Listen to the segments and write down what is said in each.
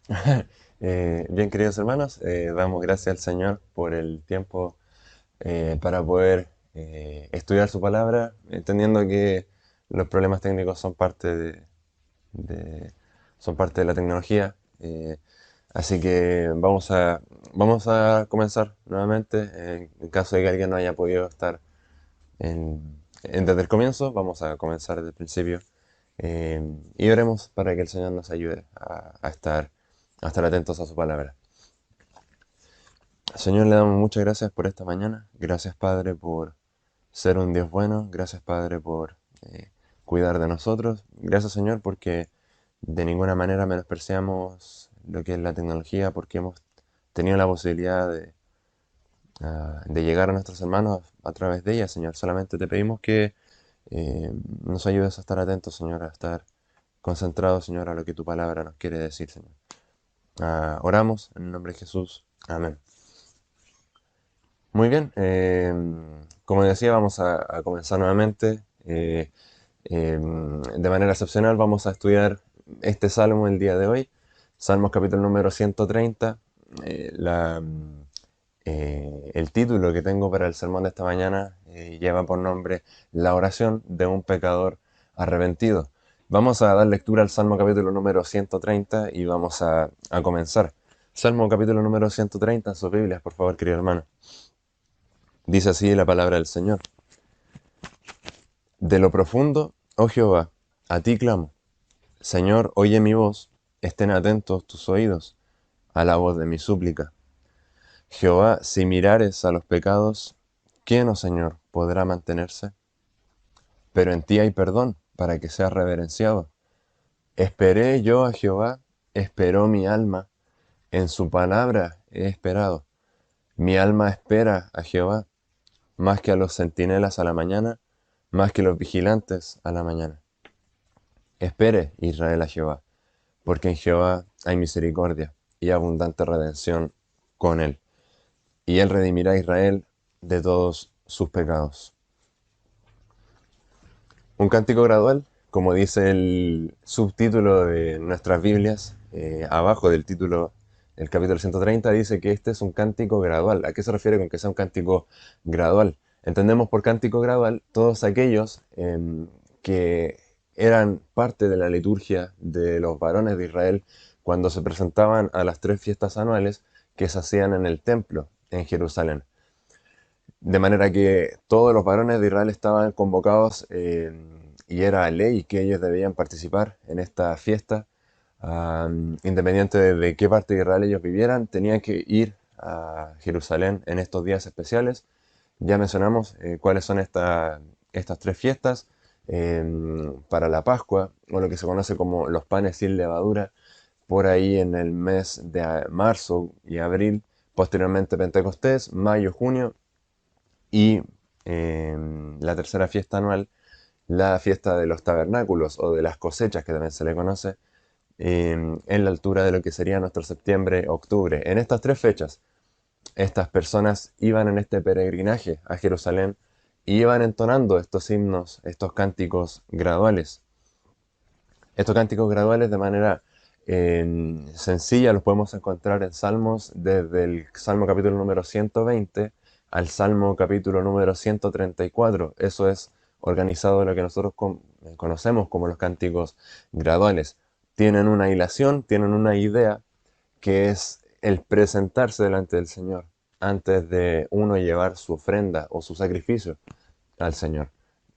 Bien, queridos hermanos, damos gracias al Señor por el tiempo para poder estudiar su palabra, entendiendo que los problemas técnicos de- son parte de la tecnología. Así que vamos a comenzar nuevamente. En caso de que alguien no haya podido estar desde el comienzo, vamos a comenzar desde el principio. eh, y oremos para que el Señor nos ayude a estar atentos a su palabra. Señor, le damos muchas gracias por esta mañana. Gracias, Padre, por ser un Dios bueno. Gracias, Padre, por cuidar de nosotros. Gracias, Señor, porque de ninguna manera menospreciamos lo que es la tecnología, porque hemos tenido la posibilidad de llegar a nuestros hermanos a través de ella, Señor. Solamente te pedimos que nos ayudes a estar atentos, Señor, a estar concentrados, Señor, a lo que tu palabra nos quiere decir, Señor. Oramos en el nombre de Jesús. Amén. Muy bien, como decía, vamos a comenzar nuevamente. De manera excepcional vamos a estudiar este salmo el día de hoy, Salmos capítulo número 130. El título que tengo para el sermón de esta mañana lleva por nombre La oración de un pecador arrepentido. Vamos a dar lectura al Salmo capítulo número 130 y vamos a comenzar. Salmo capítulo número 130 en sus Biblias, por favor, querido hermano. Dice así la palabra del Señor. De lo profundo, oh Jehová, a ti clamo. Señor, oye mi voz, estén atentos tus oídos a la voz de mi súplica. Jehová, si mirares a los pecados, ¿quién, oh Señor, podrá mantenerse? Pero en ti hay perdón, para que seas reverenciado. Esperé yo a Jehová, esperó mi alma, en su palabra he esperado. Mi alma espera a Jehová, más que a los centinelas a la mañana, más que los vigilantes a la mañana. Espere, Israel, a Jehová, porque en Jehová hay misericordia y abundante redención con él, y él redimirá a Israel de todos sus pecados. Un cántico gradual, como dice el subtítulo de nuestras Biblias, abajo del título del capítulo 130, dice que este es un cántico gradual. ¿A qué se refiere con que sea un cántico gradual? Entendemos por cántico gradual todos aquellos que eran parte de la liturgia de los varones de Israel cuando se presentaban a las tres fiestas anuales que se hacían en el templo en Jerusalén. De manera que todos los varones de Israel estaban convocados y era ley que ellos debían participar en esta fiesta. Independiente de qué parte de Israel ellos vivieran, tenían que ir a Jerusalén en estos días especiales. Ya mencionamos cuáles son estas tres fiestas. Para la Pascua, o lo que se conoce como los panes sin levadura, por ahí en el mes de marzo y abril. Posteriormente Pentecostés, mayo, junio, y la tercera fiesta anual, la fiesta de los tabernáculos o de las cosechas, que también se le conoce, en la altura de lo que sería nuestro septiembre, octubre. En estas tres fechas, estas personas iban en este peregrinaje a Jerusalén y iban entonando estos himnos, estos cánticos graduales. Estos cánticos graduales de manera sencilla los podemos encontrar en Salmos, desde el Salmo capítulo número 120 al Salmo capítulo número 134. Eso es organizado en lo que nosotros conocemos como los cánticos graduales. Tienen una hilación, tienen una idea que es el presentarse delante del Señor antes de uno llevar su ofrenda o su sacrificio al Señor.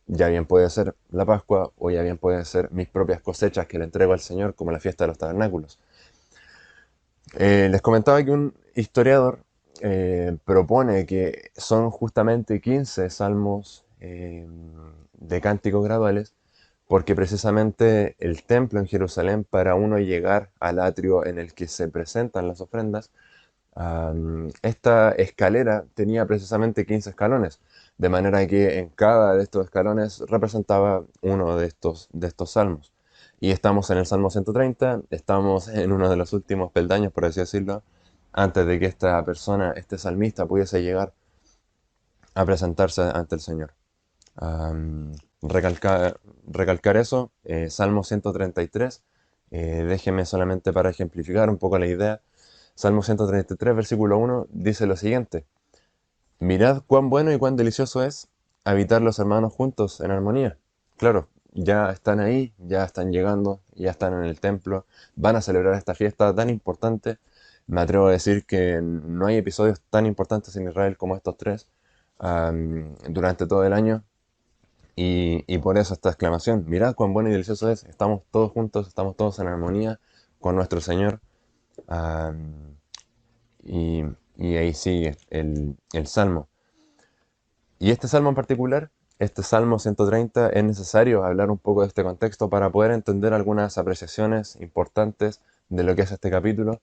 Ya bien puede ser la Pascua o ya bien puede ser mis propias cosechas que le entrego al Señor, como la fiesta de los tabernáculos. Les comentaba que un historiador propone que son justamente 15 salmos de cánticos graduales, porque precisamente el templo en Jerusalén, para uno llegar al atrio en el que se presentan las ofrendas, esta escalera tenía precisamente 15 escalones, de manera que en cada de estos escalones representaba uno de estos salmos. Y estamos en el Salmo 130, estamos en uno de los últimos peldaños, por así decirlo, antes de que esta persona, este salmista, pudiese llegar a presentarse ante el Señor. Recalcar eso, Salmo 133 Déjeme solamente para ejemplificar un poco la idea. Salmo 133, versículo 1, dice lo siguiente. Mirad cuán bueno y cuán delicioso es habitar los hermanos juntos en armonía. Claro, ya están ahí, ya están llegando, ya están en el templo, van a celebrar esta fiesta tan importante. Me atrevo a decir que no hay episodios tan importantes en Israel como estos tres durante todo el año. Y por eso esta exclamación, mirad cuán bueno y delicioso es, estamos todos juntos, estamos todos en armonía con nuestro Señor. am, y, y ahí sigue el salmo. Y este salmo en particular, este salmo 130, es necesario hablar un poco de este contexto para poder entender algunas apreciaciones importantes de lo que es este capítulo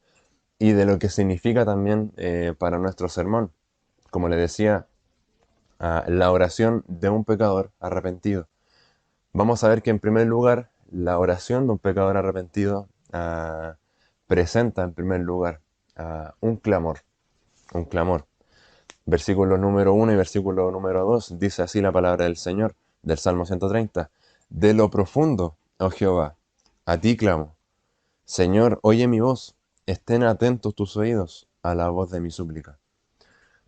y de lo que significa también para nuestro sermón. Como le decía, la oración de un pecador arrepentido. Vamos a ver que en primer lugar, la oración de un pecador arrepentido presenta en primer lugar un clamor, un clamor. Versículo número 1 y versículo número 2 dice así la palabra del Señor, del Salmo 130. De lo profundo, oh Jehová, a ti clamo. Señor, oye mi voz, estén atentos tus oídos a la voz de mi súplica.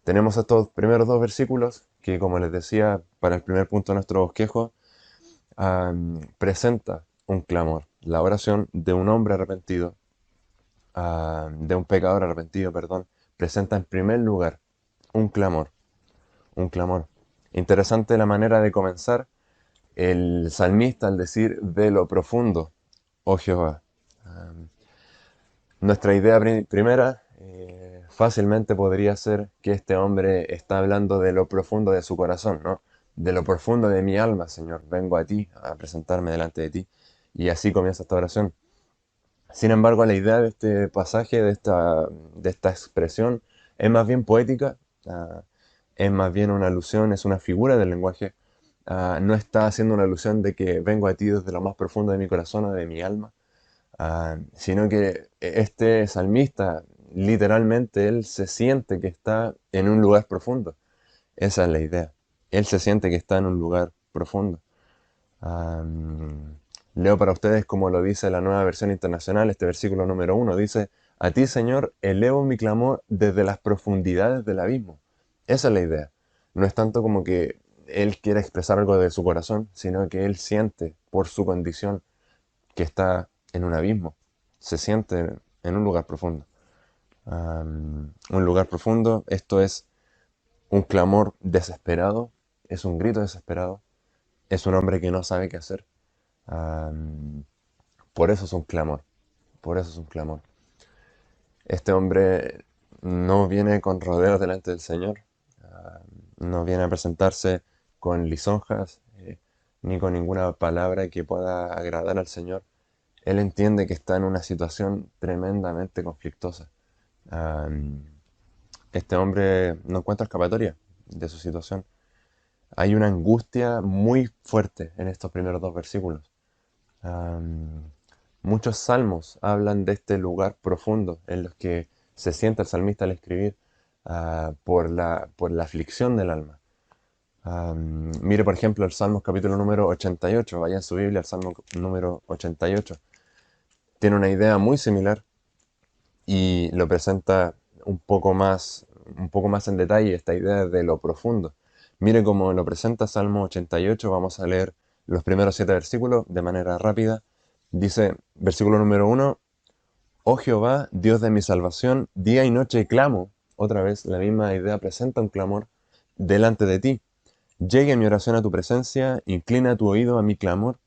Tenemos estos primeros dos versículos que, como les decía, para el primer punto de nuestro bosquejo, presenta un clamor, la oración de un hombre arrepentido, de un pecador arrepentido, perdón, presenta en primer lugar un clamor, un clamor. Interesante la manera de comenzar el salmista al decir de lo profundo, oh Jehová. Nuestra idea primera fácilmente podría ser que este hombre está hablando de lo profundo de su corazón, ¿no? De lo profundo de mi alma, Señor. Vengo a ti, a presentarme delante de ti. Y así comienza esta oración. Sin embargo, la idea de este pasaje, de esta expresión, es más bien poética, ah, es más bien una alusión, es una figura del lenguaje. No está haciendo una alusión de que vengo a ti desde lo más profundo de mi corazón o de mi alma, sino que este salmista, literalmente, él se siente que está en un lugar profundo. Esa es la idea. Él se siente que está en un lugar profundo. Leo para ustedes como lo dice la nueva versión internacional, este versículo número 1 dice, a ti Señor elevo mi clamor desde las profundidades del abismo. Esa es la idea. No es tanto como que él quiera expresar algo de su corazón, sino que él siente por su condición que está en un abismo, se siente en un lugar profundo. Un lugar profundo, esto es un clamor desesperado, es un grito desesperado, es un hombre que no sabe qué hacer. Am, por eso es un clamor, por eso es un clamor. Este hombre no viene con rodeos delante del Señor, no viene a presentarse con lisonjas, ni con ninguna palabra que pueda agradar al Señor. Él entiende que está en una situación tremendamente conflictuosa. Am, este hombre no encuentra escapatoria de su situación. Hay una angustia muy fuerte en estos primeros dos versículos. Am, Muchos salmos hablan de este lugar profundo en los que se sienta el salmista al escribir por la aflicción del alma. Mire, por ejemplo, el Salmos capítulo número 88. Vaya en su Biblia al Salmo número 88. Tiene una idea muy similar y lo presenta un poco más en detalle esta idea de lo profundo. Mire cómo lo presenta Salmo 88, vamos a leer los primeros 7 versículos de manera rápida. Dice, versículo número 1, oh Jehová, Dios de mi salvación, día y noche clamo. Otra vez la misma idea presenta un clamor delante de ti. Llegue mi oración a tu presencia, inclina tu oído a mi clamor,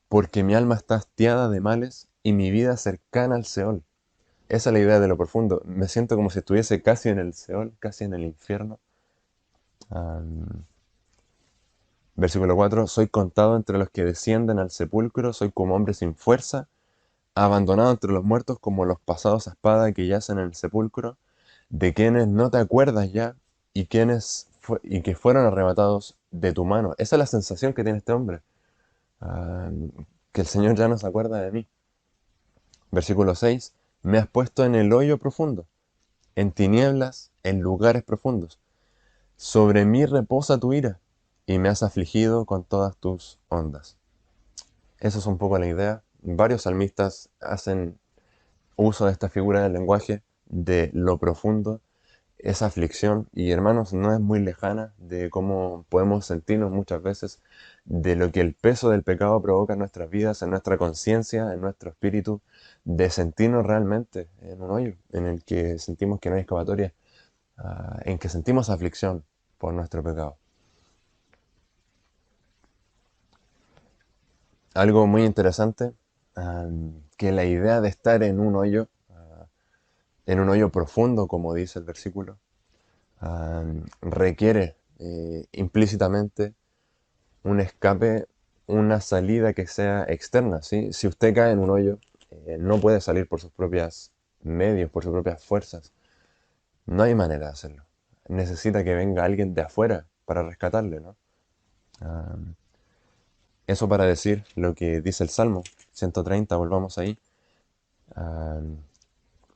porque mi alma está hastiada de males y mi vida cercana al Seol. Esa es la idea de lo profundo. Me siento como si estuviese casi en el Seol, casi en el infierno. Am, Versículo 4. Soy contado entre los que descienden al sepulcro, soy como hombre sin fuerza, abandonado entre los muertos como los pasados a espada que yacen en el sepulcro, de quienes no te acuerdas ya y que fueron arrebatados de tu mano. Esa es la sensación que tiene este hombre, am, que el Señor ya no se acuerda de mí. Versículo 6. Me has puesto en el hoyo profundo, en tinieblas, en lugares profundos. Sobre mí reposa tu ira, y me has afligido con todas tus ondas. Esa es un poco la idea. varios salmistas hacen uso de esta figura del lenguaje, de lo profundo, esa aflicción, y hermanos, no es muy lejana de cómo podemos sentirnos muchas veces, de lo que el peso del pecado provoca en nuestras vidas, en nuestra conciencia, en nuestro espíritu, de sentirnos realmente en un hoyo, en el que sentimos que no hay escapatoria, en que sentimos aflicción por nuestro pecado. Algo muy interesante, que la idea de estar en un hoyo profundo, como dice el versículo, requiere implícitamente un escape, una salida que sea externa, ¿sí? Si usted cae en un hoyo, no puede salir por sus propios medios, por sus propias fuerzas. No hay manera de hacerlo. Necesita que venga alguien de afuera para rescatarle, ¿no? Ah, Eso para decir lo que dice el Salmo 130, volvamos ahí. Ah,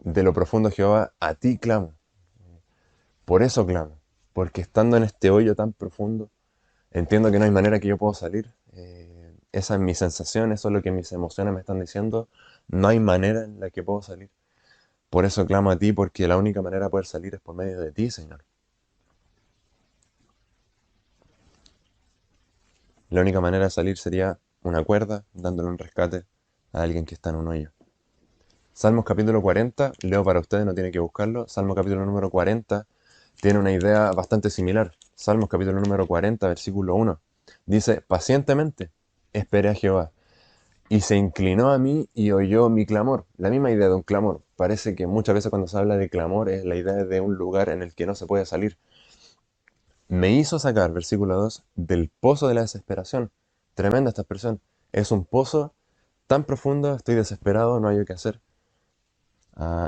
de lo profundo, Jehová, a ti clamo. Por eso clamo. Porque estando en este hoyo tan profundo, entiendo que no hay manera que yo pueda salir. Esa es mi sensación, eso es lo que mis emociones me están diciendo. No hay manera en la que puedo salir. Por eso clamo a ti, porque la única manera de poder salir es por medio de ti, Señor. La única manera de salir sería una cuerda, dándole un rescate a alguien que está en un hoyo. Salmos capítulo 40, leo para ustedes, no tienen que buscarlo. Salmo capítulo número 40 tiene una idea bastante similar. Salmos capítulo número 40, versículo 1. Dice, pacientemente esperé a Jehová, y se inclinó a mí y oyó mi clamor. La misma idea de un clamor. Parece que muchas veces cuando se habla de clamor es la idea de un lugar en el que no se puede salir. Me hizo sacar, versículo 2, del pozo de la desesperación. Tremenda esta expresión. Es un pozo tan profundo, estoy desesperado, no hay qué hacer.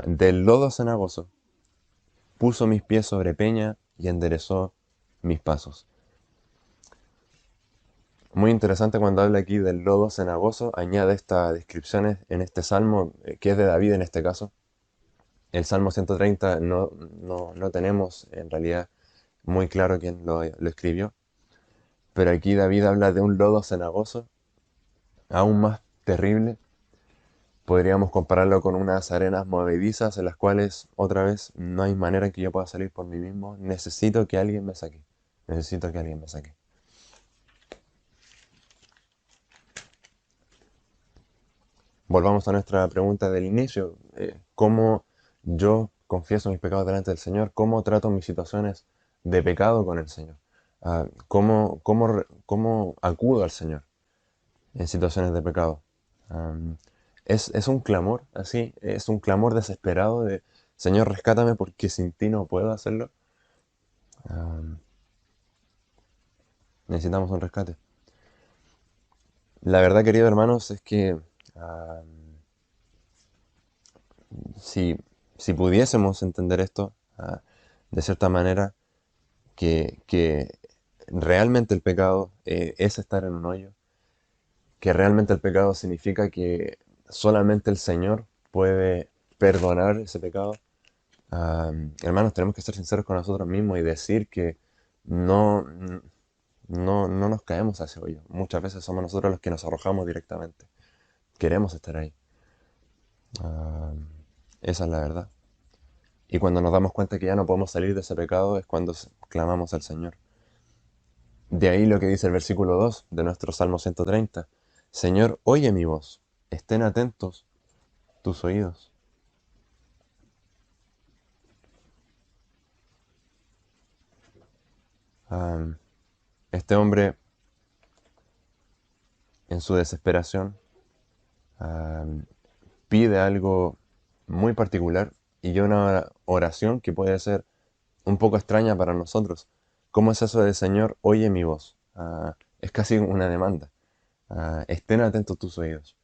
Del lodo cenagoso, puso mis pies sobre peña y enderezó mis pasos. Muy interesante cuando habla aquí del lodo cenagoso, añade estas descripciones en este salmo, que es de David en este caso. El Salmo 130 no tenemos en realidad muy claro quién lo escribió, pero aquí David habla de un lodo cenagoso, aún más terrible. Podríamos compararlo con unas arenas movedizas en las cuales, otra vez, no hay manera en que yo pueda salir por mí mismo. Necesito que alguien me saque. Necesito que alguien me saque. Volvamos a nuestra pregunta del inicio. ¿Cómo yo confieso mis pecados delante del Señor? ¿Cómo trato mis situaciones de pecado con el Señor? ¿Cómo acudo al Señor en situaciones de pecado? Am, es un clamor, así, es un clamor desesperado de, Señor, rescátame porque sin ti no puedo hacerlo. Am, Necesitamos un rescate. La verdad, queridos hermanos, es que si, si pudiésemos entender esto, de cierta manera, que realmente el pecado es estar en un hoyo, que realmente el pecado significa que solamente el Señor puede perdonar ese pecado. Hermanos, tenemos que ser sinceros con nosotros mismos y decir que no, no nos caemos a ese hoyo. Muchas veces somos nosotros los que nos arrojamos directamente. Queremos estar ahí. Ah, Esa es la verdad. Y cuando nos damos cuenta que ya no podemos salir de ese pecado es cuando clamamos al Señor. De ahí lo que dice el versículo 2 de nuestro Salmo 130. Señor, oye mi voz, estén atentos tus oídos. Ah, este hombre, en su desesperación, ah, pide algo muy particular y una oración que puede ser un poco extraña para nosotros. ¿Cómo es eso de Señor, oye mi voz? Es casi una demanda. Estén atentos tus oídos.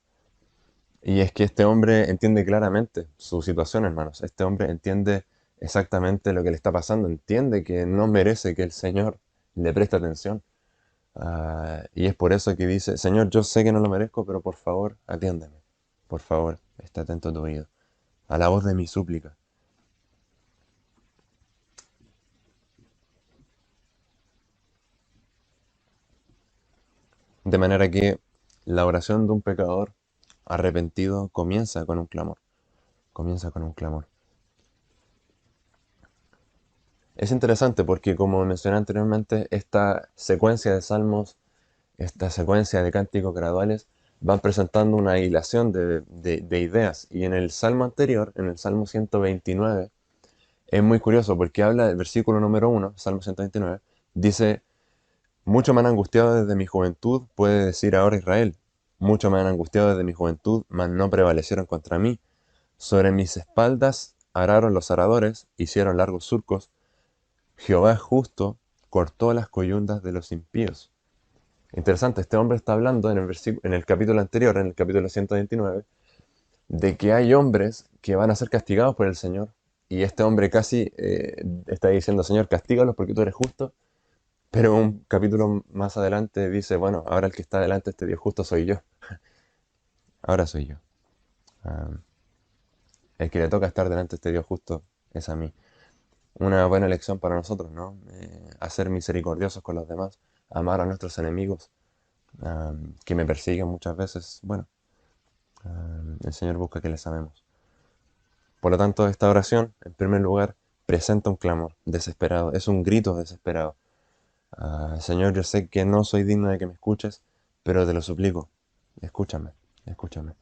Y es que este hombre entiende claramente su situación, hermanos. Este hombre entiende exactamente lo que le está pasando. Entiende que no merece que el Señor le preste atención. Y es por eso que dice, Señor, yo sé que no lo merezco, pero por favor, atiéndeme. Por favor, esté atento a tu oído, a la voz de mi súplica. De manera que la oración de un pecador arrepentido comienza con un clamor. Comienza con un clamor. Es interesante porque, como mencioné anteriormente, esta secuencia de salmos, esta secuencia de cánticos graduales, van presentando una hilación de ideas. Y en el salmo anterior, en el salmo 129, es muy curioso porque habla del versículo número 1, salmo 129, dice: mucho me han angustiado desde mi juventud, puede decir ahora Israel. Mucho me han angustiado desde mi juventud, mas no prevalecieron contra mí. Sobre mis espaldas araron los aradores, hicieron largos surcos. Jehová es justo, cortó las coyundas de los impíos. Interesante, este hombre está hablando en el capítulo anterior, en el capítulo 129, de que hay hombres que van a ser castigados por el Señor. Y este hombre casi está diciendo: Señor, castígalos porque tú eres justo. Pero un capítulo más adelante dice: bueno, ahora el que está delante de este Dios justo soy yo. Ahora soy yo. Ah, el que le toca estar delante de este Dios justo es a mí. Una buena lección para nosotros, ¿no? A ser misericordiosos con los demás, amar a nuestros enemigos, ah, que me persiguen muchas veces. Bueno, el Señor busca que les amemos. Por lo tanto, esta oración, en primer lugar, presenta un clamor desesperado, es un grito desesperado. Señor, yo sé que no soy digno de que me escuches, pero te lo suplico, escúchame, escúchame.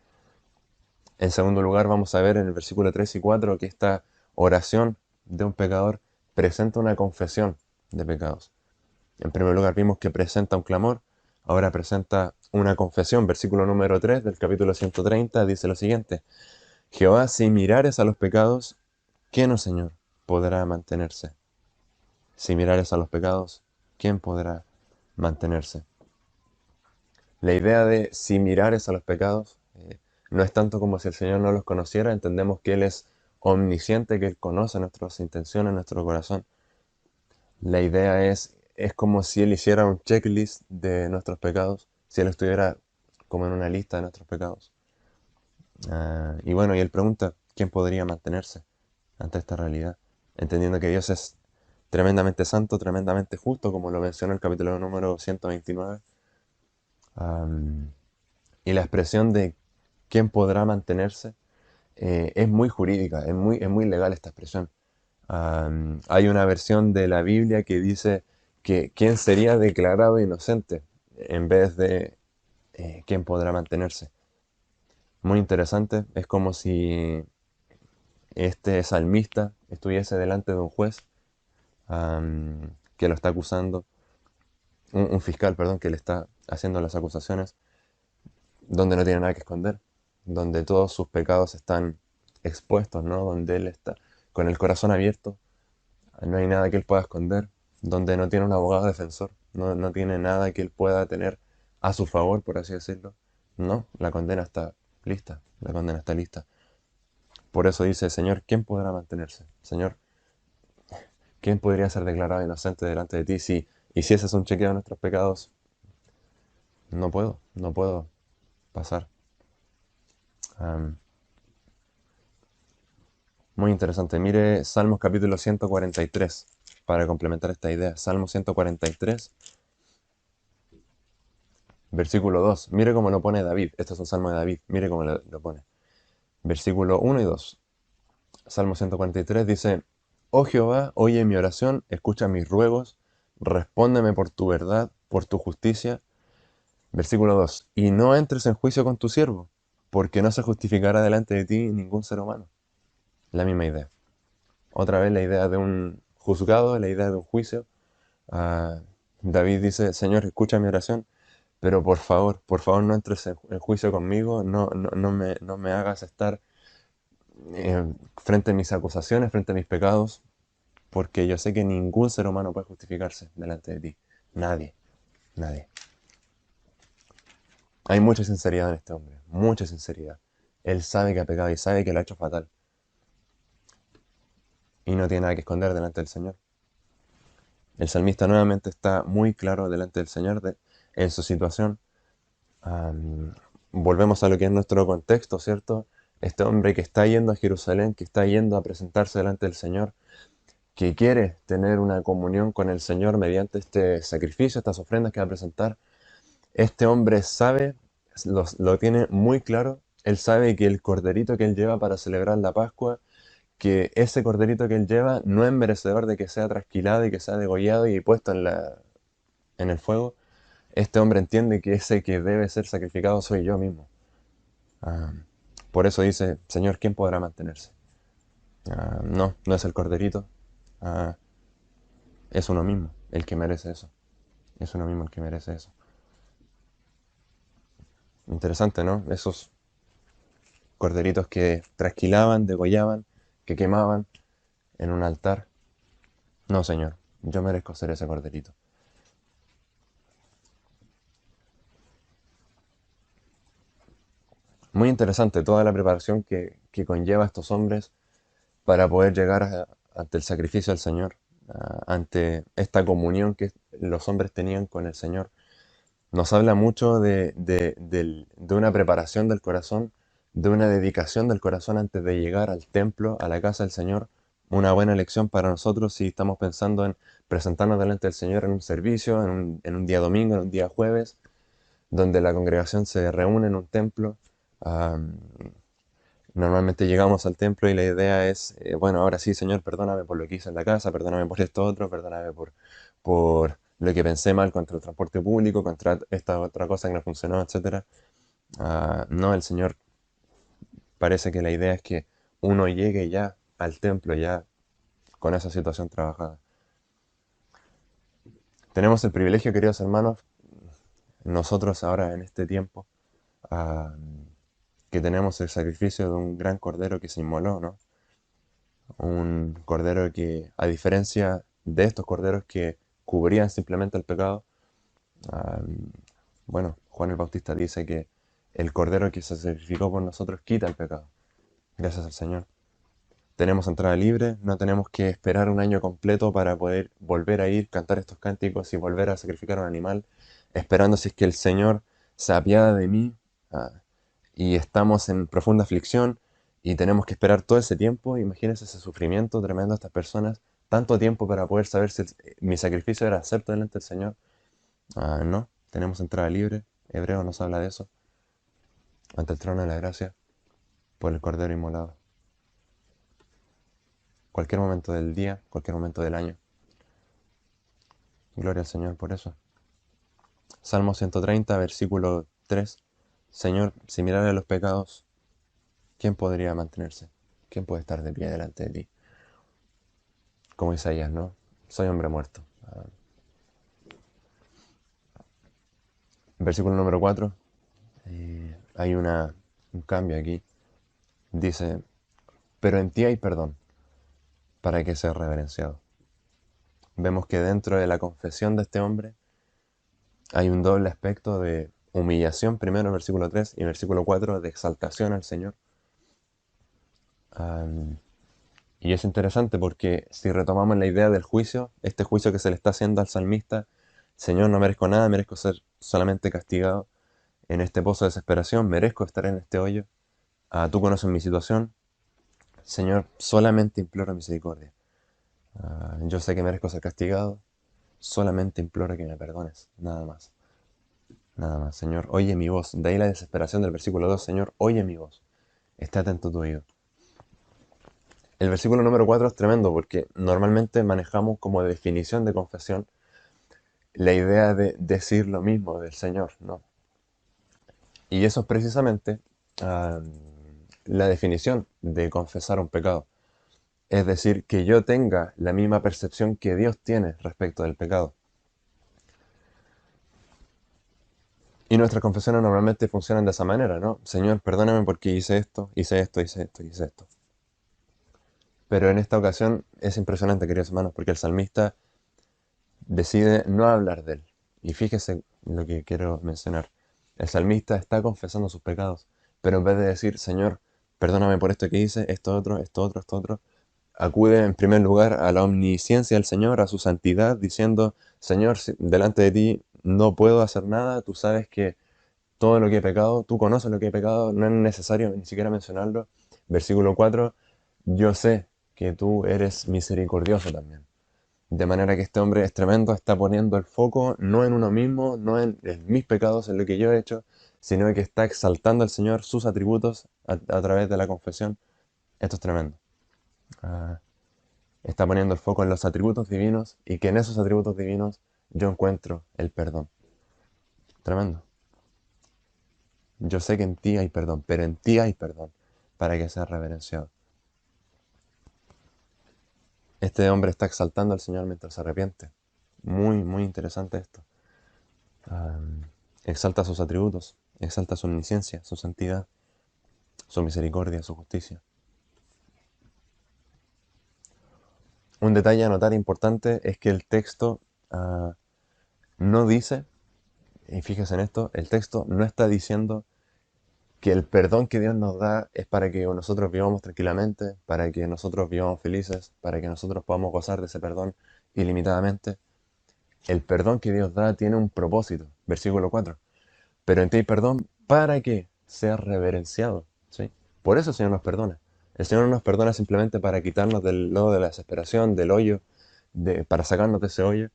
En segundo lugar, vamos a ver en el versículo 3 y 4 que esta oración de un pecador presenta una confesión de pecados. En primer lugar, vimos que presenta un clamor, ahora presenta una confesión. Versículo número 3 del capítulo 130 dice lo siguiente: Jehová, si mirares a los pecados, ¿quién, oh Señor, podrá mantenerse? Si mirares a los pecados, ¿quién podrá mantenerse? La idea de si mirares a los pecados no es tanto como si el Señor no los conociera. Entendemos que Él es omnisciente, que Él conoce nuestras intenciones, nuestro corazón. La idea es como si Él hiciera un checklist de nuestros pecados, si Él estuviera como en una lista de nuestros pecados. Y bueno, y Él pregunta: ¿quién podría mantenerse ante esta realidad? Entendiendo que Dios es tremendamente santo, tremendamente justo, como lo menciona el capítulo número 129. Am, y la expresión de quién podrá mantenerse es muy jurídica, es muy legal esta expresión. Hay una versión de la Biblia que dice que quién sería declarado inocente en vez de quién podrá mantenerse. Muy interesante, es como si este salmista estuviese delante de un juez que lo está acusando, un fiscal, perdón, que le está haciendo las acusaciones, donde no tiene nada que esconder, donde todos sus pecados están expuestos, ¿no? Donde él está con el corazón abierto, no hay nada que él pueda esconder, donde no tiene un abogado defensor, no tiene nada que él pueda tener a su favor, por así decirlo. No, la condena está lista, la condena está lista. Por eso dice: Señor, ¿quién podrá mantenerse? Señor, ¿quién podría ser declarado inocente delante de ti? Si hicieses un chequeo de nuestros pecados, no puedo pasar. Am, Muy interesante. Mire Salmos capítulo 143 para complementar esta idea. Salmo 143, versículo 2. Mire cómo lo pone David. Este es un salmo de David. Mire cómo lo pone. Versículo 1 y 2. Salmo 143 dice: Oh Jehová, oye mi oración, escucha mis ruegos, respóndeme por tu verdad, por tu justicia. Versículo 2. Y no entres en juicio con tu siervo, porque no se justificará delante de ti ningún ser humano. La misma idea. Otra vez la idea de un juzgado, la idea de un juicio. Ah, David dice: Señor, escucha mi oración, pero por favor no entres en juicio conmigo, no me hagas estar frente a mis acusaciones, frente a mis pecados, porque yo sé que ningún ser humano puede justificarse delante de ti. Nadie, nadie. Hay mucha sinceridad en este hombre, mucha sinceridad. Él sabe que ha pecado y sabe que lo ha hecho fatal y no tiene nada que esconder delante del Señor. El salmista nuevamente está muy claro delante del Señor en su situación. Am, Volvemos a lo que es nuestro contexto, ¿cierto? Este hombre que está yendo a Jerusalén, que está yendo a presentarse delante del Señor, que quiere tener una comunión con el Señor mediante este sacrificio, estas ofrendas que va a presentar. Este hombre sabe, lo tiene muy claro, Él sabe que el corderito que él lleva para celebrar la Pascua, que ese corderito que él lleva no es merecedor de que sea trasquilado y que sea degollado y puesto en el fuego. Este hombre entiende que ese que debe ser sacrificado soy yo mismo. Ah, por eso dice, Señor, ¿quién podrá mantenerse? No, no es el corderito, ah, es uno mismo el que merece eso. Es uno mismo el que merece eso. Interesante, ¿no? Esos corderitos que trasquilaban, degollaban, que quemaban en un altar. No, Señor, yo merezco ser ese corderito. Muy interesante toda la preparación que conlleva a estos hombres para poder llegar ante el sacrificio del Señor, ante esta comunión que los hombres tenían con el Señor. Nos habla mucho de una preparación del corazón, de una dedicación del corazón antes de llegar al templo, a la casa del Señor. Una buena lección para nosotros si estamos pensando en presentarnos delante del Señor en un servicio, en un día domingo, en un día jueves, donde la congregación se reúne en un templo. Am, Normalmente llegamos al templo y la idea es, bueno, ahora sí, Señor, perdóname por lo que hice en la casa, perdóname por esto otro, perdóname por lo que pensé mal contra el transporte público, contra esta otra cosa que no funcionó, etcétera. No, el Señor parece que la idea es que uno llegue ya al templo, ya con esa situación trabajada. Tenemos el privilegio, queridos hermanos, nosotros ahora en este tiempo, ah, que tenemos el sacrificio de un gran cordero que se inmoló, ¿no? Un cordero que, a diferencia de estos corderos que cubrían simplemente el pecado, ah, bueno, Juan el Bautista dice que el cordero que se sacrificó por nosotros quita el pecado. Gracias al Señor. Tenemos entrada libre, no tenemos que esperar un año completo para poder volver a ir, cantar estos cánticos y volver a sacrificar un animal, esperando si es que el Señor se apiada de mí, ah, y estamos en profunda aflicción y tenemos que esperar todo ese tiempo. Imagínense ese sufrimiento tremendo a estas personas, tanto tiempo para poder saber si mi sacrificio era acepto delante del Señor. No, tenemos entrada libre. Hebreo nos habla de eso, ante el trono de la gracia, por el Cordero inmolado. Cualquier momento del día, cualquier momento del año. Gloria al Señor por eso. Salmo 130, versículo 3. Señor, si mirara los pecados, ¿quién podría mantenerse? ¿Quién puede estar de pie delante de ti? Como Isaías, ¿no? Soy hombre muerto. Versículo número 4. Hay un cambio aquí. Dice, pero en ti hay perdón para que sea reverenciado. Vemos que dentro de la confesión de este hombre hay un doble aspecto de humillación, primero en versículo 3 y en versículo 4 de exaltación al Señor. Um, y es interesante porque si retomamos la idea del juicio, este juicio que se le está haciendo al salmista, Señor, no merezco nada, merezco ser solamente castigado en este pozo de desesperación, merezco estar en este hoyo. Tú conoces mi situación, Señor, solamente imploro misericordia. Yo sé que merezco ser castigado, solamente imploro que me perdones, nada más. Nada más, Señor, oye mi voz. De ahí la desesperación del versículo 2, Señor, oye mi voz. Está atento a tu oído. El versículo número 4 es tremendo porque normalmente manejamos como definición de confesión la idea de decir lo mismo del Señor, ¿no? Y eso es precisamente ah, la definición de confesar un pecado. Es decir, que yo tenga la misma percepción que Dios tiene respecto del pecado. Y nuestras confesiones normalmente funcionan de esa manera, ¿no? Señor, perdóname porque hice esto, hice esto, hice esto, hice esto. Pero en esta ocasión es impresionante, queridos hermanos, porque el salmista decide no hablar de él. Y fíjese lo que quiero mencionar. El salmista está confesando sus pecados, pero en vez de decir, Señor, perdóname por esto que hice, esto otro, esto otro, esto otro, acude en primer lugar a la omnisciencia del Señor, a su santidad, diciendo, Señor, delante de ti no puedo hacer nada, tú sabes que todo lo que he pecado, tú conoces lo que he pecado, no es necesario ni siquiera mencionarlo. Versículo 4, yo sé que tú eres misericordioso también. De manera que este hombre es tremendo, está poniendo el foco no en uno mismo, no en mis pecados, en lo que yo he hecho, sino que está exaltando al Señor, sus atributos, a través de la confesión. Esto es tremendo. Ah, está poniendo el foco en los atributos divinos y que en esos atributos divinos yo encuentro el perdón. Tremendo. Yo sé que en ti hay perdón, pero en ti hay perdón para que seas reverenciado. Este hombre está exaltando al Señor mientras se arrepiente. Muy, muy interesante esto. Am, exalta sus atributos, exalta su omnisciencia, su santidad, su misericordia, su justicia. Un detalle a notar importante es que el texto no dice, y fíjese en esto, el texto no está diciendo que el perdón que Dios nos da es para que nosotros vivamos tranquilamente, para que nosotros vivamos felices, para que nosotros podamos gozar de ese perdón ilimitadamente. El perdón que Dios da tiene un propósito, versículo 4. Pero en ti hay perdón para que seas reverenciado, ¿sí? Por eso el Señor nos perdona. El Señor no nos perdona simplemente para quitarnos del lodo de la desesperación, del hoyo, para sacarnos de ese hoyo,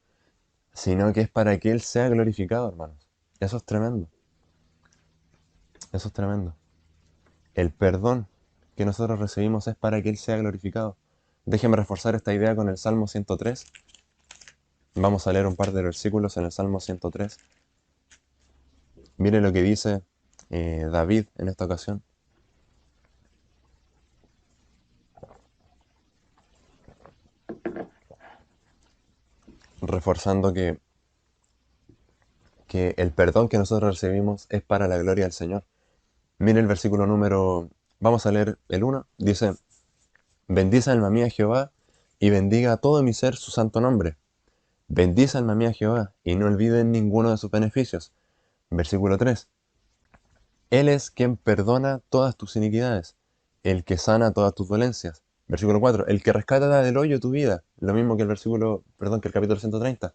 sino que es para que Él sea glorificado, hermanos. Eso es tremendo. Eso es tremendo. El perdón que nosotros recibimos es para que Él sea glorificado. Déjeme reforzar esta idea con el Salmo 103. Vamos a leer un par de versículos en el Salmo 103. Mire lo que dice David en esta ocasión, reforzando que el perdón que nosotros recibimos es para la gloria del Señor. Mire el versículo número, vamos a leer el 1, dice, bendice alma mía Jehová y bendiga a todo mi ser su santo nombre. Bendice alma mía Jehová y no olviden ninguno de sus beneficios. Versículo 3, Él es quien perdona todas tus iniquidades, el que sana todas tus dolencias. Versículo 4, el que rescata del hoyo tu vida, lo mismo que el versículo, perdón, que el capítulo 130,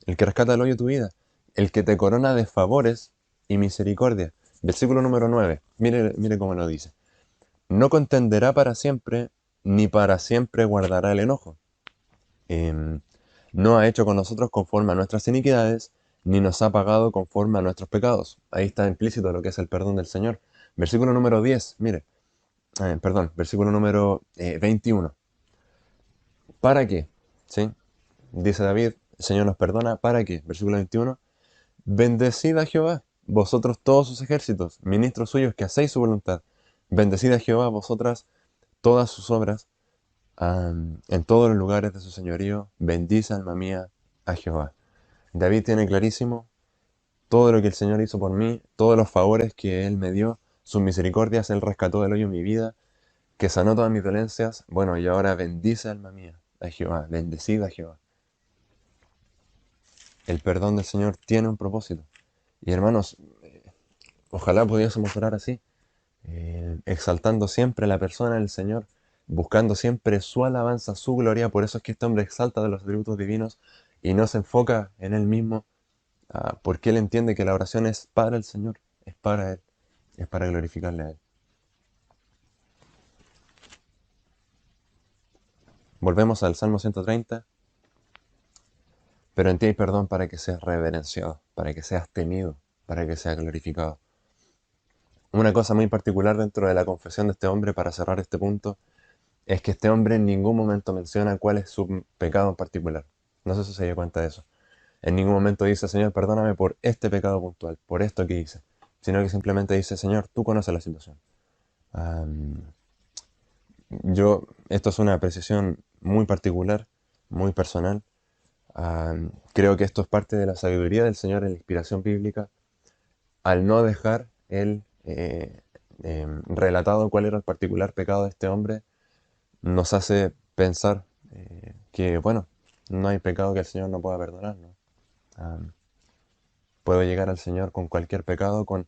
el que rescata del hoyo tu vida, el que te corona de favores y misericordia. Versículo número 9, mire, mire cómo lo dice. No contenderá para siempre, ni para siempre guardará el enojo. Em, no ha hecho con nosotros conforme a nuestras iniquidades, ni nos ha pagado conforme a nuestros pecados. Ahí está implícito lo que es el perdón del Señor. Versículo número 10, mire, perdón, versículo número 21. ¿Para qué? ¿Sí? Dice David, el Señor nos perdona, ¿para qué? Versículo 21. Bendecid a Jehová, vosotros todos sus ejércitos, ministros suyos que hacéis su voluntad. Bendecid a Jehová, vosotras todas sus obras, en todos los lugares de su señorío. Bendice, alma mía, a Jehová. David tiene clarísimo todo lo que el Señor hizo por mí, todos los favores que Él me dio, sus misericordias, Él rescató del hoyo mi vida, que sanó todas mis dolencias. Bueno, y ahora bendice, alma mía, a Jehová. Bendecid a Jehová. El perdón del Señor tiene un propósito. Y hermanos, ojalá pudiésemos orar así, exaltando siempre a la persona del Señor, buscando siempre su alabanza, su gloria. Por eso es que este hombre exalta de los atributos divinos y no se enfoca en él mismo, porque él entiende que la oración es para el Señor, es para Él, es para glorificarle a Él. Volvemos al Salmo 130, pero en ti hay perdón para que seas reverenciado, para que seas temido, para que seas glorificado. Una cosa muy particular dentro de la confesión de este hombre, para cerrar este punto, es que este hombre en ningún momento menciona cuál es su pecado en particular. No sé si se dio cuenta de eso. En ningún momento dice, Señor, perdóname por este pecado puntual, por esto que hice, sino que simplemente dice, Señor, tú conoces la situación. Am, esto es una apreciación muy particular, muy personal. Creo que esto es parte de la sabiduría del Señor en la inspiración bíblica, al no dejar él relatado cuál era el particular pecado de este hombre, nos hace pensar que, bueno, no hay pecado que el Señor no pueda perdonar, ¿no? Am, puedo llegar al Señor con cualquier pecado, con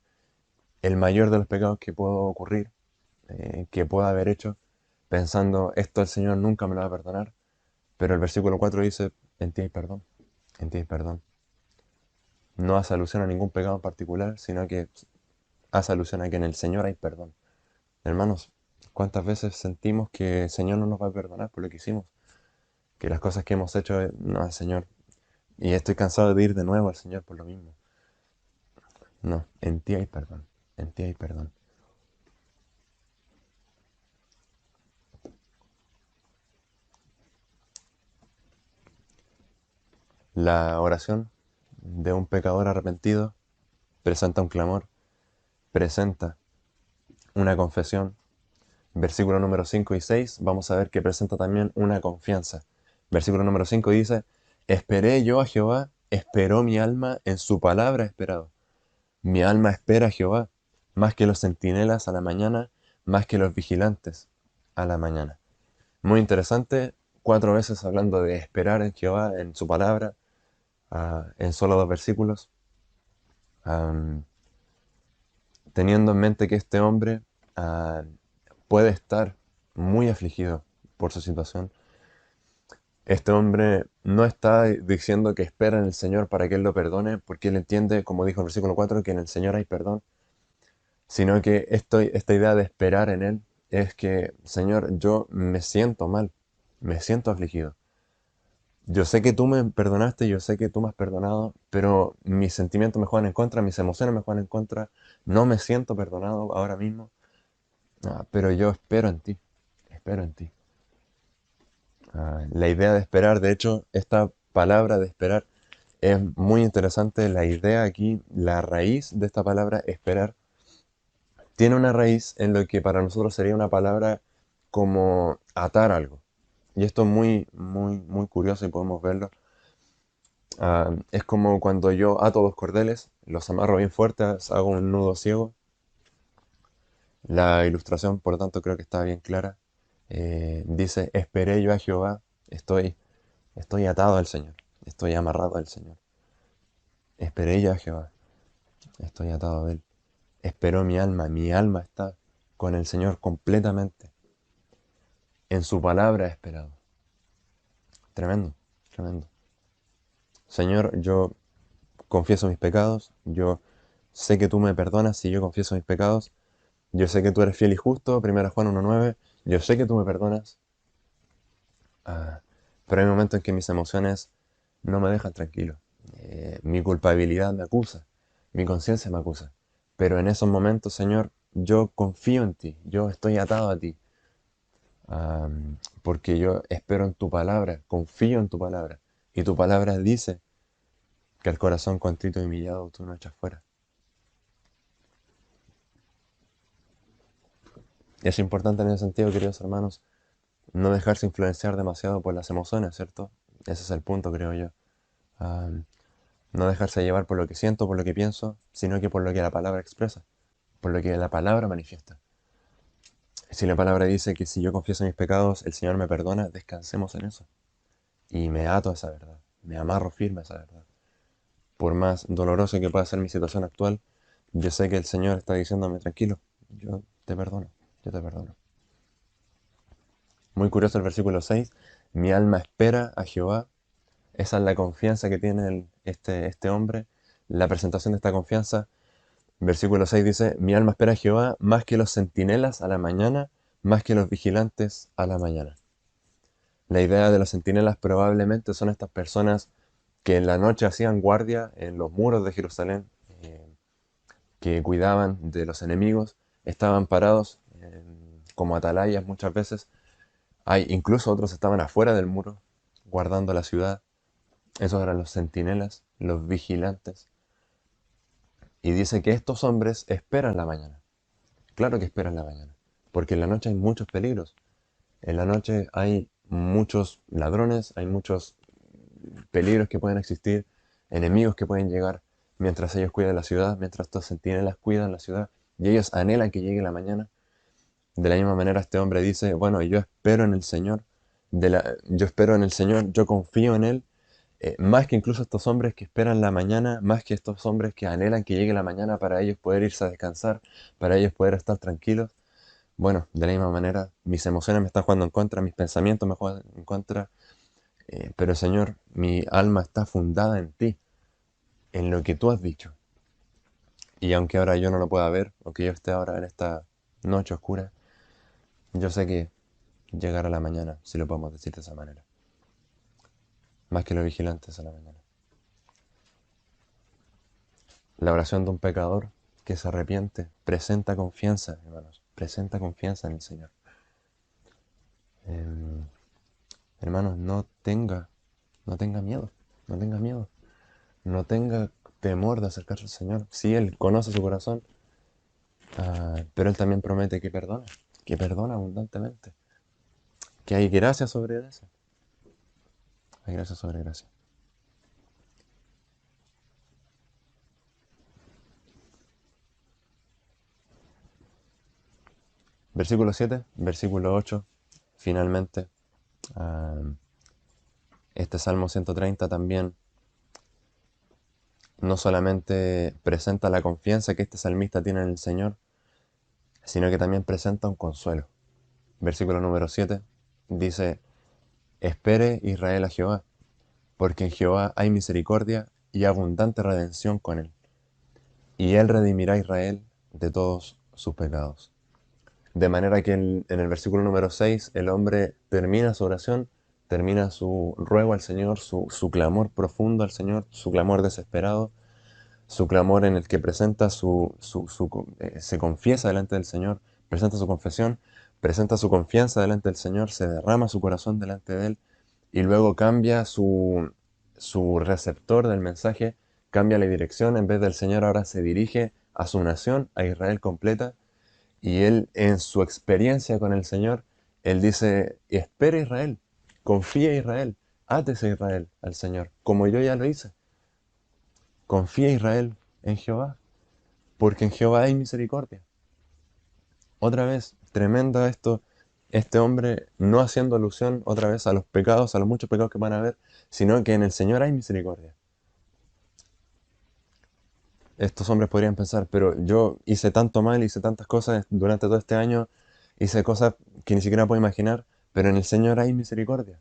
el mayor de los pecados que puedo ocurrir, que pueda haber hecho, pensando, esto el Señor nunca me lo va a perdonar. Pero el versículo 4 dice, en ti hay perdón, en ti hay perdón. No hace alusión a ningún pecado en particular, sino que hace alusión a que en el Señor hay perdón. Hermanos, ¿cuántas veces sentimos que el Señor no nos va a perdonar por lo que hicimos? Que las cosas que hemos hecho, no, Señor. Y estoy cansado de ir de nuevo al Señor por lo mismo. No, en ti hay perdón. En ti hay perdón. La oración de un pecador arrepentido presenta un clamor, presenta una confesión. Versículo número 5 y 6 vamos a ver que presenta también una confianza. Versículo número 5 dice, esperé yo a Jehová, esperó mi alma, en su palabra he esperado. Mi alma espera a Jehová, más que los centinelas a la mañana, más que los vigilantes a la mañana. Muy interesante, 4 veces hablando de esperar en Jehová, en su palabra, en solo 2 versículos, am, teniendo en mente que este hombre ah, puede estar muy afligido por su situación. Este hombre no está diciendo que espera en el Señor para que Él lo perdone, porque Él entiende, como dijo el versículo 4, que en el Señor hay perdón, sino que esta idea de esperar en Él es que, Señor, yo me siento mal, me siento afligido. Yo sé que tú me perdonaste, yo sé que tú me has perdonado, pero mis sentimientos me juegan en contra, mis emociones me juegan en contra, no me siento perdonado ahora mismo, pero yo espero en ti, espero en ti. La idea de esperar, de hecho, esta palabra de esperar es muy interesante. La idea aquí, la raíz de esta palabra esperar, tiene una raíz en lo que para nosotros sería una palabra como atar algo. Y esto es muy, muy, muy curioso y podemos verlo. Es como cuando yo ato 2 cordeles, los amarro bien fuertes, hago un nudo ciego. La ilustración, por lo tanto, creo que está bien clara. Dice, esperé yo a Jehová, estoy atado al Señor, estoy amarrado al Señor. Esperé yo a Jehová, estoy atado a Él. Esperó mi alma está con el Señor completamente. En su palabra he esperado. Tremendo, tremendo. Señor, yo confieso mis pecados, yo sé que tú me perdonas si yo confieso mis pecados, yo sé que tú eres fiel y justo, 1 Juan 1:9, yo sé que tú me perdonas, ah, pero hay momentos en que mis emociones no me dejan tranquilo. Mi culpabilidad me acusa, mi conciencia me acusa, pero en esos momentos, Señor, yo confío en ti, yo estoy atado a ti, porque yo espero en tu palabra, confío en tu palabra, y tu palabra dice que el corazón contrito y humillado tú no echas fuera. Es importante en ese sentido, queridos hermanos, no dejarse influenciar demasiado por las emociones, ¿cierto? Ese es el punto, creo yo. Ah, no dejarse llevar por lo que siento, por lo que pienso, sino que por lo que la palabra expresa, por lo que la palabra manifiesta. Si la palabra dice que si yo confieso mis pecados, el Señor me perdona, descansemos en eso. Y me ato a esa verdad, me amarro firme a esa verdad. Por más doloroso que pueda ser mi situación actual, yo sé que el Señor está diciéndome, tranquilo, yo te perdono, yo te perdono. Muy curioso el versículo 6, mi alma espera a Jehová. Esa es la confianza que tiene este hombre, la presentación de esta confianza. Versículo 6 dice, mi alma espera a Jehová más que los centinelas a la mañana, más que los vigilantes a la mañana. La idea de los centinelas probablemente son estas personas que en la noche hacían guardia en los muros de Jerusalén, que cuidaban de los enemigos, estaban parados como atalayas muchas veces. Incluso otros estaban afuera del muro, guardando la ciudad. Esos eran los centinelas, los vigilantes. Y dice que estos hombres esperan la mañana. Claro que esperan la mañana, porque en la noche hay muchos peligros. En la noche hay muchos ladrones, hay muchos peligros que pueden existir, enemigos que pueden llegar mientras ellos cuidan la ciudad, mientras estos centinelas cuidan la ciudad, y ellos anhelan que llegue la mañana. De la misma manera este hombre dice, bueno, yo espero en el Señor, yo espero en el Señor, yo confío en Él, más que incluso estos hombres que esperan la mañana, más que estos hombres que anhelan que llegue la mañana para ellos poder irse a descansar, para ellos poder estar tranquilos. Bueno, de la misma manera, mis emociones me están jugando en contra, mis pensamientos me juegan en contra, pero Señor, mi alma está fundada en ti, en lo que tú has dicho. Y aunque ahora yo no lo pueda ver, aunque yo esté ahora en esta noche oscura, yo sé que llegará la mañana, si lo podemos decir de esa manera. Más que los vigilantes a la mañana. La oración de un pecador que se arrepiente presenta confianza, hermanos, presenta confianza en el Señor. Em, Hermanos, no tenga miedo, no tenga miedo, no tenga temor de acercarse al Señor. Sí, Él conoce su corazón, pero Él también promete que perdona abundantemente, que hay gracia sobre gracia, hay gracia sobre gracia. Versículo 7, versículo 8, finalmente, ah, este Salmo 130 también no solamente presenta la confianza que este salmista tiene en el Señor, sino que también presenta un consuelo. Versículo número 7 dice, espere Israel a Jehová, porque en Jehová hay misericordia y abundante redención con él, y él redimirá a Israel de todos sus pecados. De manera que en el versículo número 6 el hombre termina su oración, termina su ruego al Señor, su clamor profundo al Señor, su clamor desesperado, su clamor en el que presenta se confiesa delante del Señor, presenta su confesión, presenta su confianza delante del Señor, se derrama su corazón delante de Él y luego cambia su receptor del mensaje, cambia la dirección, en vez del Señor ahora se dirige a su nación, a Israel completa, y Él en su experiencia con el Señor, Él dice, espera Israel, confía Israel, átese Israel al Señor, como yo ya lo hice. Confía Israel en Jehová, porque en Jehová hay misericordia. Otra vez, tremendo esto, este hombre no haciendo alusión otra vez a los pecados, a los muchos pecados que van a haber, sino que en el Señor hay misericordia. Estos hombres podrían pensar, pero yo hice tanto mal, hice tantas cosas durante todo este año, hice cosas que ni siquiera puedo imaginar, pero en el Señor hay misericordia,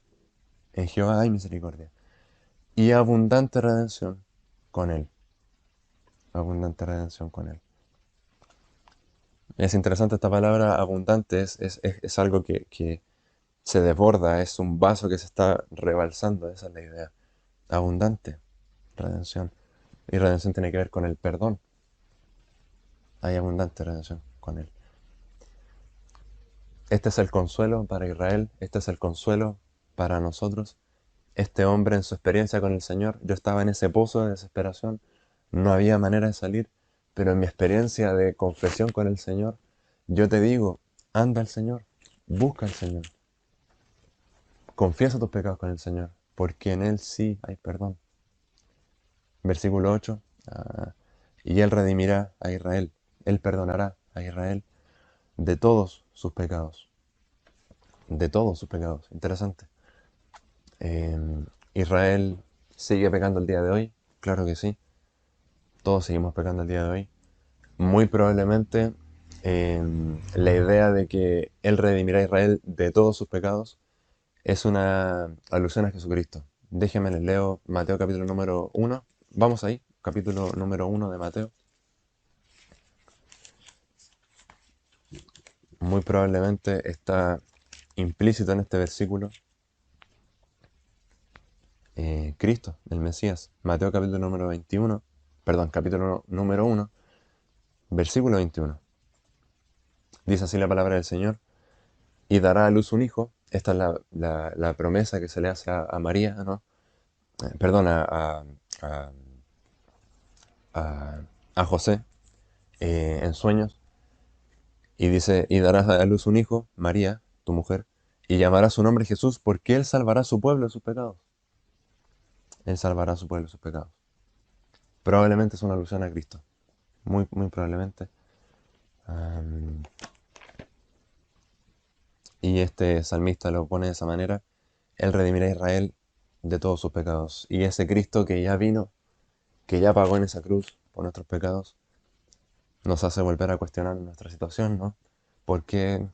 en Jehová hay misericordia. Y abundante redención con Él, abundante redención con Él. Es interesante esta palabra abundante, es algo que se desborda, es un vaso que se está rebalsando, esa es la idea. Abundante, redención. Y redención tiene que ver con el perdón. Hay abundante redención con él. Este es el consuelo para Israel, este es el consuelo para nosotros. Este hombre en su experiencia con el Señor, yo estaba en ese pozo de desesperación, no había manera de salir, pero en mi experiencia de confesión con el Señor, yo te digo, anda al Señor, busca al Señor, confiesa tus pecados con el Señor, porque en Él sí hay perdón. Versículo 8, y Él redimirá a Israel, Él perdonará a Israel de todos sus pecados, de todos sus pecados. Interesante. Eh, Israel sigue pecando el día de hoy, claro que sí, todos seguimos pecando el día de hoy. Muy probablemente la idea de que Él redimirá a Israel de todos sus pecados es una alusión a Jesucristo. Déjenme les leo Mateo capítulo número 1. Vamos ahí, capítulo número 1 de Mateo. Muy probablemente está implícito en este versículo Cristo, el Mesías. Mateo capítulo número 21, perdón, capítulo número 1, versículo 21. Dice así la palabra del Señor, y dará a luz un hijo. Esta es la promesa que se le hace a María, ¿no? Perdón, a- a- a José en sueños. Y dice, y darás a luz un hijo, María, tu mujer, y llamará su nombre Jesús, porque él salvará a su pueblo de sus pecados. Él salvará a su pueblo de sus pecados. Probablemente es una alusión a Cristo. Muy, muy probablemente. Am, y este salmista lo pone de esa manera. Él redimirá a Israel de todos sus pecados. Y ese Cristo que ya vino, que ya pagó en esa cruz por nuestros pecados, nos hace volver a cuestionar nuestra situación, ¿no? ¿Por qué,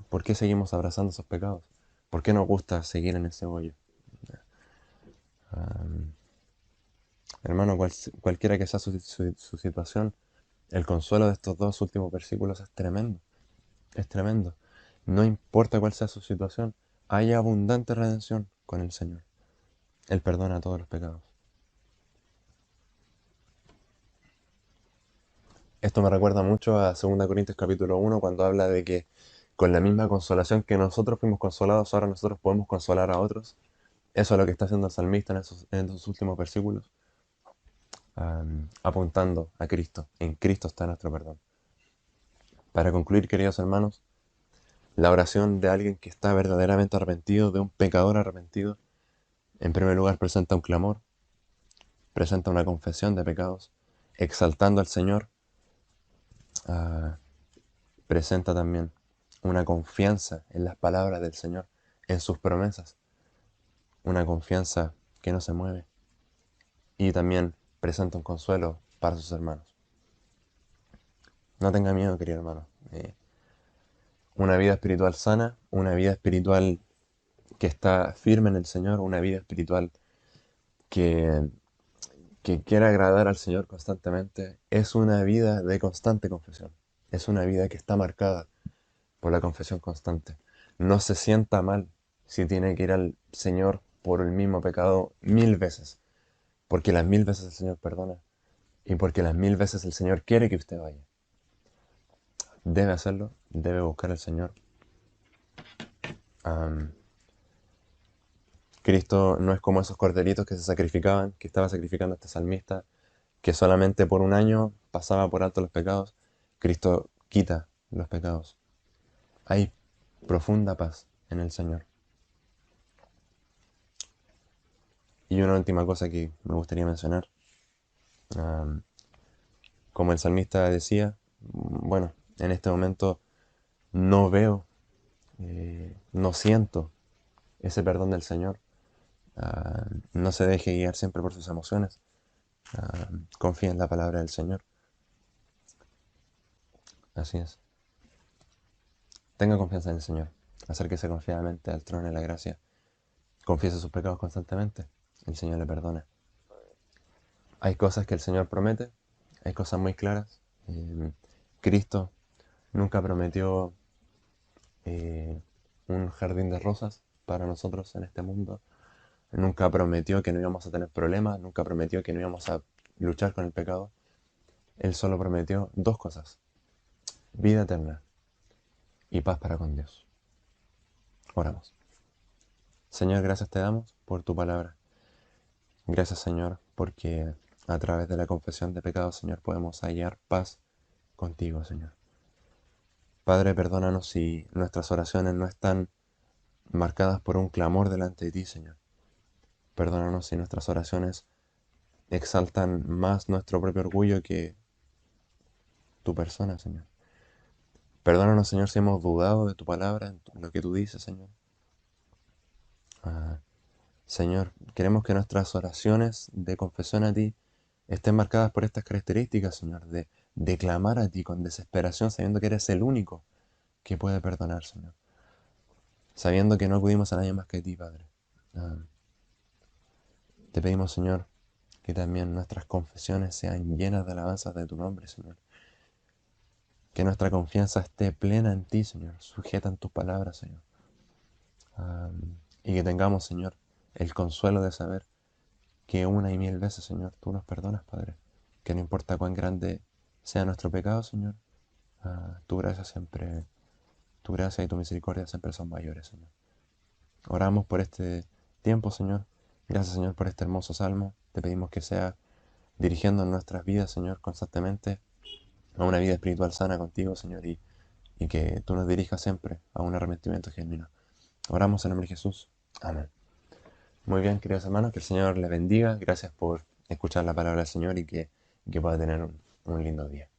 por qué seguimos abrazando esos pecados? ¿Por qué nos gusta seguir en ese hoyo? Am, Hermano, cualquiera que sea su situación, el consuelo de estos dos últimos versículos es tremendo. Es tremendo. No importa cuál sea su situación, hay abundante redención con el Señor. Él perdona todos los pecados. Esto me recuerda mucho a 2 Corintios capítulo 1 cuando habla de que con la misma consolación que nosotros fuimos consolados, ahora nosotros podemos consolar a otros. Eso es lo que está haciendo el salmista en esos últimos versículos, apuntando a Cristo. En Cristo está nuestro perdón. Para concluir, queridos hermanos, la oración de alguien que está verdaderamente arrepentido, de un pecador arrepentido, en primer lugar presenta un clamor, presenta una confesión de pecados, exaltando al Señor, ah, presenta también una confianza en las palabras del Señor, en sus promesas, una confianza que no se mueve, y también presenta un consuelo para sus hermanos. No tenga miedo, querido hermano. Una vida espiritual sana, una vida espiritual que está firme en el Señor, una vida espiritual que, que quiere agradar al Señor constantemente, es una vida de constante confesión. Es una vida que está marcada por la confesión constante. No se sienta mal si tiene que ir al Señor por el mismo pecado 1000 veces, porque las 1000 veces el Señor perdona y porque las 1000 veces el Señor quiere que usted vaya. Debe hacerlo, debe buscar al Señor. Am, Cristo no es como esos corderitos que se sacrificaban, que estaba sacrificando este salmista, que solamente por un año pasaba por alto los pecados. Cristo quita los pecados. Hay profunda paz en el Señor. Y una última cosa que me gustaría mencionar, am, como el salmista decía, bueno, en este momento no veo, no siento ese perdón del Señor. No se deje guiar siempre por sus emociones. Confía en la palabra del Señor. Así es. Tenga confianza en el Señor. Acérquese confiadamente al trono de la gracia. Confiese sus pecados constantemente. El Señor le perdona. Hay cosas que el Señor promete. Hay cosas muy claras. Cristo nunca prometió eh, un jardín de rosas para nosotros en este mundo. Nunca prometió que no íbamos a tener problemas. Nunca prometió que no íbamos a luchar con el pecado. Él solo prometió dos cosas. Vida eterna y paz para con Dios. Oramos. Señor, gracias te damos por tu palabra. Gracias, Señor, porque a través de la confesión de pecados, Señor, podemos hallar paz contigo, Señor. Padre, perdónanos si nuestras oraciones no están marcadas por un clamor delante de ti, Señor. Perdónanos si nuestras oraciones exaltan más nuestro propio orgullo que tu persona, Señor. Perdónanos, Señor, si hemos dudado de tu palabra, en lo que tú dices, Señor. Ah, Señor, queremos que nuestras oraciones de confesión a ti estén marcadas por estas características, Señor, de clamar a ti con desesperación, sabiendo que eres el único que puede perdonar, Señor. Sabiendo que no acudimos a nadie más que a ti, Padre. Ah, Te pedimos, Señor, que también nuestras confesiones sean llenas de alabanzas de tu nombre, Señor. Que nuestra confianza esté plena en ti, Señor, sujeta en tus palabras, Señor. Ah, y que tengamos, Señor, el consuelo de saber que una y mil veces, Señor, tú nos perdonas, Padre. Que no importa cuán grande sea nuestro pecado, Señor, tu gracia siempre, tu gracia y tu misericordia siempre son mayores, Señor. Oramos por este tiempo, Señor. Gracias, Señor, por este hermoso salmo. Te pedimos que sea dirigiendo nuestras vidas, Señor, constantemente a una vida espiritual sana contigo, Señor, y que tú nos dirijas siempre a un arrepentimiento genuino. Oramos en nombre de Jesús. Amén. Muy bien, queridos hermanos, que el Señor les bendiga. Gracias por escuchar la palabra del Señor y que pueda tener un lindo día.